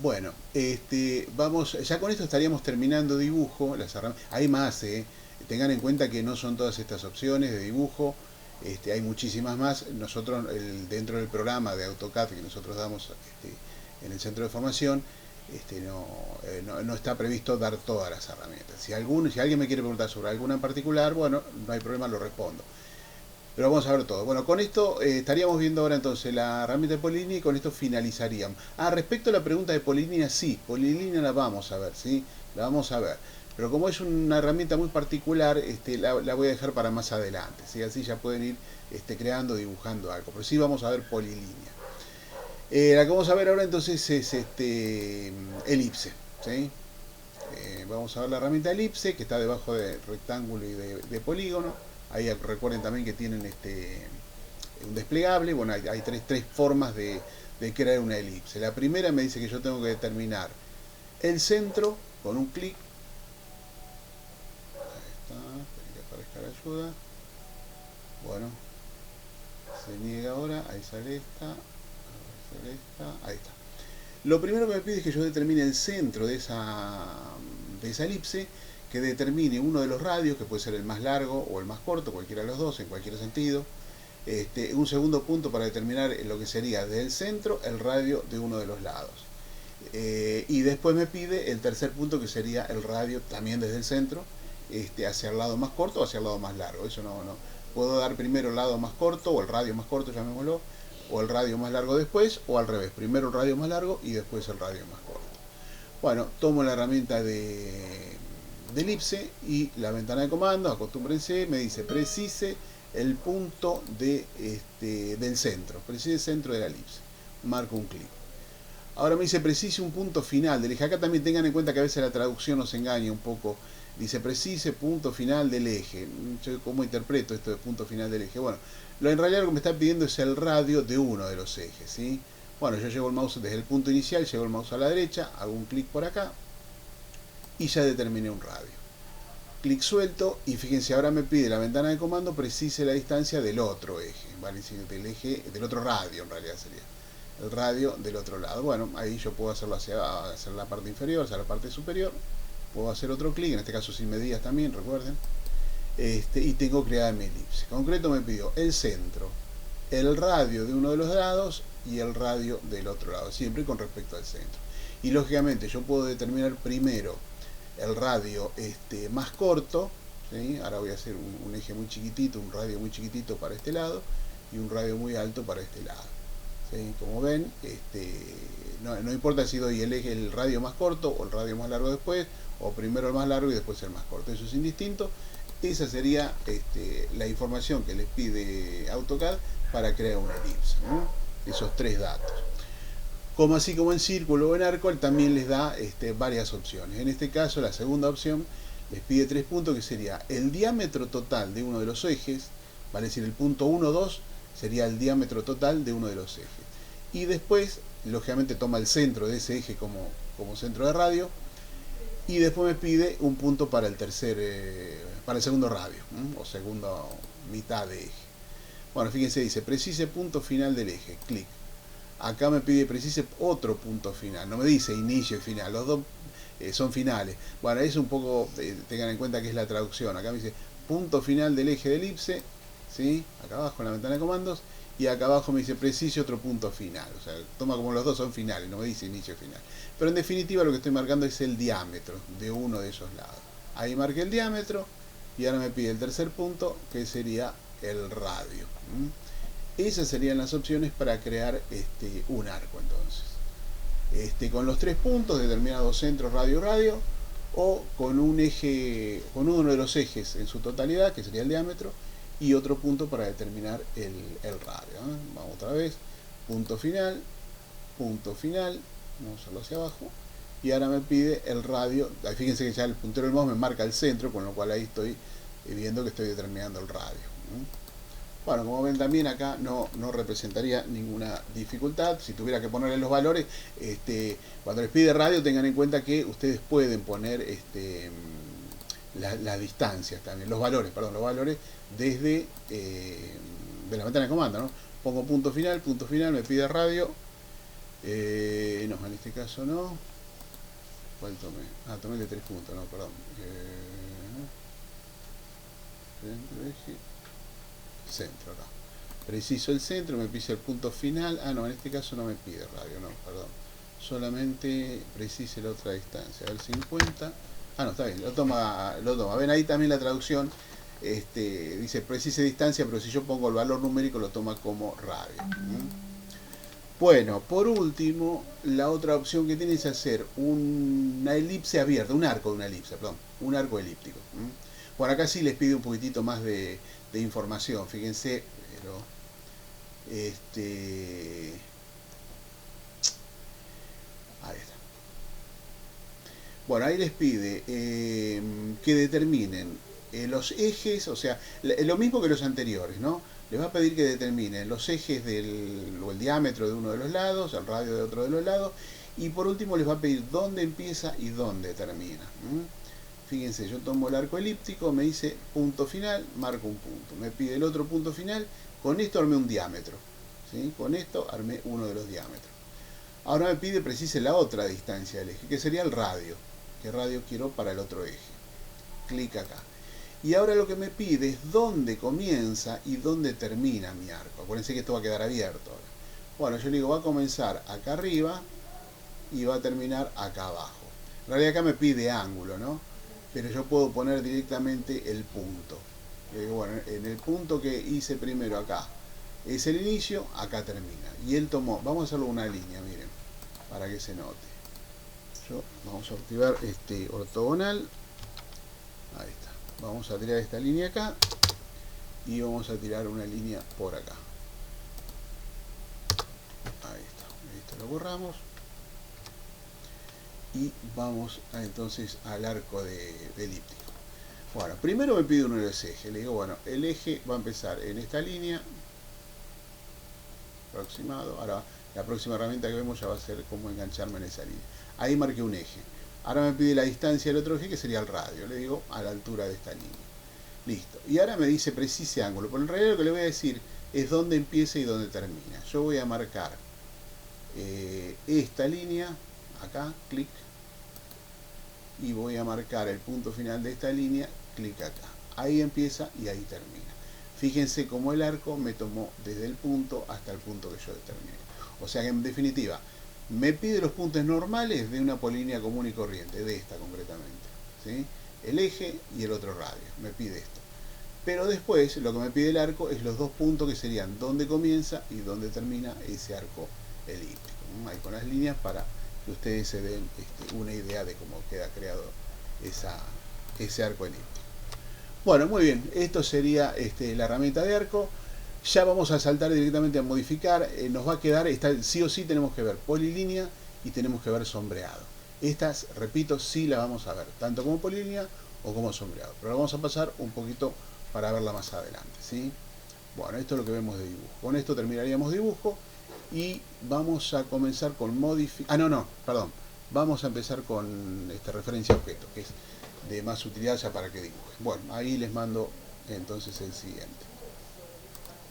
Bueno, vamos, ya con esto estaríamos terminando dibujo. Hay más, tengan en cuenta que no son todas estas opciones de dibujo. Hay muchísimas más. Nosotros, dentro del programa de AutoCAD que nosotros damos en el centro de formación, no está previsto dar todas las herramientas. Si alguien me quiere preguntar sobre alguna en particular, bueno, no hay problema, lo respondo. Pero vamos a ver todo. Bueno, con esto estaríamos viendo ahora entonces la herramienta de polilínea y con esto finalizaríamos. Respecto a la pregunta de polilínea, sí, polilínea la vamos a ver, ¿sí? La vamos a ver. Pero como es una herramienta muy particular, la voy a dejar para más adelante, ¿sí? Así ya pueden ir creando, dibujando algo. Pero sí vamos a ver polilínea. La que vamos a ver ahora entonces es elipse, ¿sí? Vamos a ver la herramienta elipse que está debajo de rectángulo y de polígono. Ahí recuerden también que tienen un desplegable. Bueno, hay tres formas de crear una elipse. La primera me dice que yo tengo que determinar el centro con un clic. Ahí está, esperen que aparezca la ayuda. Bueno, se niega ahora, ahí sale esta, ahí está. Lo primero que me pide es que yo determine el centro de esa elipse, que determine uno de los radios, que puede ser el más largo o el más corto, cualquiera de los dos, en cualquier sentido. Un segundo punto para determinar lo que sería del centro el radio de uno de los lados. Y después me pide el tercer punto, que sería el radio también desde el centro, hacia el lado más corto o hacia el lado más largo. Eso no. Puedo dar primero el lado más corto o el radio más corto, llamémoslo, o el radio más largo después, o al revés, primero el radio más largo y después el radio más corto. Bueno, tomo la herramienta de elipse y la ventana de comandos, acostúmbrense, me dice precise el punto del centro, precise el centro de la elipse. Marco un clic. Ahora me dice precise un punto final del eje. Acá también tengan en cuenta que a veces la traducción nos engaña un poco. Dice precise punto final del eje. ¿Cómo interpreto esto de punto final del eje? Bueno, en realidad lo que me está pidiendo es el radio de uno de los ejes, ¿sí? Bueno, yo llevo el mouse desde el punto inicial, llevo el mouse a la derecha, hago un clic por acá y ya determiné un radio. Clic suelto y fíjense, ahora me pide la ventana de comando precise la distancia del otro eje, ¿vale? Del otro radio en realidad sería. El radio del otro lado. Bueno, ahí yo puedo hacerlo hacia la parte inferior, hacia la parte superior. Puedo hacer otro clic, en este caso sin medidas también, recuerden. Y tengo creada mi elipse. En concreto me pidió el centro, el radio de uno de los lados y el radio del otro lado, siempre con respecto al centro. Y lógicamente yo puedo determinar primero el radio más corto, ¿sí? Ahora voy a hacer un eje muy chiquitito, un radio muy chiquitito para este lado y un radio muy alto para este lado. ¿Sí? Como ven, no importa si doy el radio más corto o el radio más largo después, o primero el más largo y después el más corto, eso es indistinto. Esa sería la información que les pide AutoCAD para crear una elipse, ¿no? Esos tres datos. Como así como en círculo o en arco, él también les da varias opciones. En este caso, la segunda opción les pide 3 puntos, que sería el diámetro total de uno de los ejes, vale decir, el punto 1, 2 sería el diámetro total de uno de los ejes. Y después, lógicamente, toma el centro de ese eje como centro de radio. Y después me pide un punto para el segundo radio, o segunda mitad de eje. Bueno, fíjense, dice precise punto final del eje, clic. Acá me pide precise otro punto final, no me dice inicio y final, los dos son finales. Bueno, es un poco, tengan en cuenta que es la traducción. Acá me dice punto final del eje de elipse, ¿sí? Acá abajo en la ventana de comandos, y acá abajo me dice precise otro punto final. O sea, toma como los dos son finales, no me dice inicio y final. Pero en definitiva lo que estoy marcando es el diámetro de uno de esos lados. Ahí marqué el diámetro y ahora me pide el tercer punto, que sería el radio. Esas serían las opciones para crear un arco entonces. Con los 3 puntos determinados centros, radio, o con un eje, con uno de los ejes en su totalidad, que sería el diámetro, y otro punto para determinar el radio. Vamos otra vez, punto final, vamos a hacerlo hacia abajo, y ahora me pide el radio. Ahí fíjense que ya el puntero del mouse me marca el centro, con lo cual ahí estoy viendo que estoy determinando el radio. Bueno, como ven también acá no representaría ninguna dificultad. Si tuviera que ponerle los valores, cuando les pide radio, tengan en cuenta que ustedes pueden poner las distancias también, los valores desde de la ventana de comando, ¿no? Pongo punto final, me pide radio, No, en este caso no. ¿Cuál tomé? Ah, tomé el de 3 puntos, no, perdón. Centro, eje, centro acá. Preciso el centro, me pide el punto final. Ah, no, en este caso no me pide radio, no, perdón. Solamente precise la otra distancia. A ver, 50. Ah, no, está bien, lo toma. Ven ahí también la traducción. Dice precise distancia, pero si yo pongo el valor numérico lo toma como radio. Bueno, por último, la otra opción que tiene es hacer una elipse abierta, un arco de una elipse, perdón, un arco elíptico. Bueno, acá sí les pide un poquitito más de información, fíjense, pero ahí está. Bueno, ahí les pide que determinen los ejes, o sea, lo mismo que los anteriores, ¿no? Les va a pedir que determinen los ejes o el diámetro de uno de los lados, el radio de otro de los lados, y por último les va a pedir dónde empieza y dónde termina. Fíjense, yo tomo el arco elíptico, me dice punto final, marco un punto. Me pide el otro punto final, con esto armé un diámetro. ¿Sí? Con esto armé uno de los diámetros. Ahora me pide precise la otra distancia del eje, que sería el radio. ¿Qué radio quiero para el otro eje? Clic acá. Y ahora lo que me pide es dónde comienza y dónde termina mi arco. Acuérdense que esto va a quedar abierto ahora. Bueno, yo le digo, va a comenzar acá arriba y va a terminar acá abajo. En realidad acá me pide ángulo, ¿no? Pero yo puedo poner directamente el punto. Le digo, bueno, en el punto que hice primero acá es el inicio, acá termina. Y él tomó, vamos a hacerlo una línea, miren, para que se note. Vamos a activar ortogonal. Ahí está. Vamos a tirar esta línea acá y vamos a tirar una línea por acá. Ahí está. Esto lo borramos. Y vamos entonces al arco de elíptico. Bueno, primero me pide uno de los ejes. Le digo, bueno, el eje va a empezar en esta línea. Aproximado. Ahora la próxima herramienta que vemos ya va a ser cómo engancharme en esa línea. Ahí marqué un eje. Ahora me pide la distancia del otro eje, que sería el radio. Le digo a la altura de esta línea. Listo. Y ahora me dice precise ángulo. Pero en realidad lo que le voy a decir es dónde empieza y dónde termina. Yo voy a marcar esta línea. Acá, clic. Y voy a marcar el punto final de esta línea. Clic acá. Ahí empieza y ahí termina. Fíjense cómo el arco me tomó desde el punto hasta el punto que yo determiné. O sea que en definitiva, me pide los puntos normales de una polínea común y corriente, de esta concretamente. ¿Sí? El eje y el otro radio, me pide esto. Pero después lo que me pide el arco es los dos puntos que serían dónde comienza y dónde termina ese arco elíptico. Ahí con las líneas para que ustedes se den una idea de cómo queda creado ese arco elíptico. Bueno, muy bien, esto sería la herramienta de arco. Ya vamos a saltar directamente a modificar. Nos va a quedar, sí o sí tenemos que ver polilínea y tenemos que ver sombreado. Estas, repito, sí la vamos a ver, tanto como polilínea o como sombreado. Pero vamos a pasar un poquito para verla más adelante, ¿sí? Bueno, esto es lo que vemos de dibujo. Con esto terminaríamos dibujo y vamos a comenzar con modificar. Perdón. Vamos a empezar con referencia a objeto, que es de más utilidad ya para que dibujen. Bueno, ahí les mando entonces el siguiente.